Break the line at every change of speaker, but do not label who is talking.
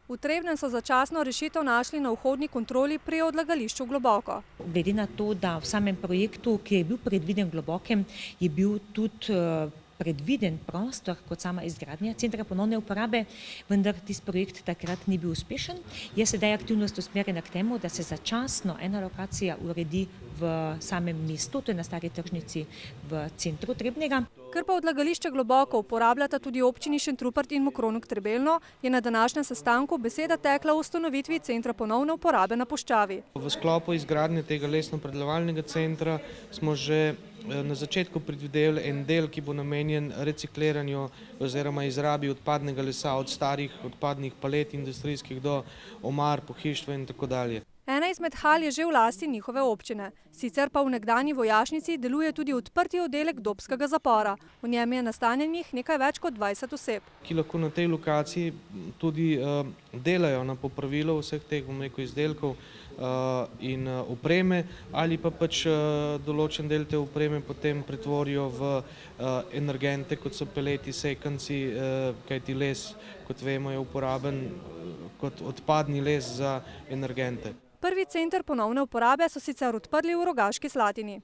V Trebnjem so začasno rešitev našli na vhodni kontroli pri odlagališču Globoko.
Glede na to, da v samem projektu, ki je bil predviden v Globokem, je bil tudi predviden prostor kot sama izgradnja centra ponovne uporabe, vendar tisti projekt takrat ni bil uspešen. Je sedaj aktivnost usmerjena k temu, da se začasno ena lokacija uredi v samem mestu, to je na stari tržnici v centru Trebnjega.
Ker pa odlagališče Globoko uporabljata tudi občini Šentrupert in Mokronog Trebelno, je na današnjem sestanku beseda tekla o ustanovitvi centra ponovne uporabe na Puščavi.
V sklopu izgradnje tega lesno-predelovalnega centra smo že na začetku predvideli en del, ki bo namenjen recikliranju oziroma izrabi odpadnega lesa od starih odpadnih palet industrijskih do omar, pohištva in tako dalje.
Ena izmed hal je že v lasti njihove občine. Sicer pa v nekdanji vojašnici deluje tudi odprti oddelek Dobskega zapora. V njem je nastanjenih nekaj več kot 20 oseb.
Ki lahko na tej lokaciji tudi delajo na popravilo vseh teh izdelkov in opreme ali pa pač določen del te opreme potem pretvorijo v energente, kot so peleti, sekanci, kajti les, kot vemo, je uporaben kot odpadni les za energente.
Prvi center ponovne uporabe so sicer odprli v Rogaški Slatini.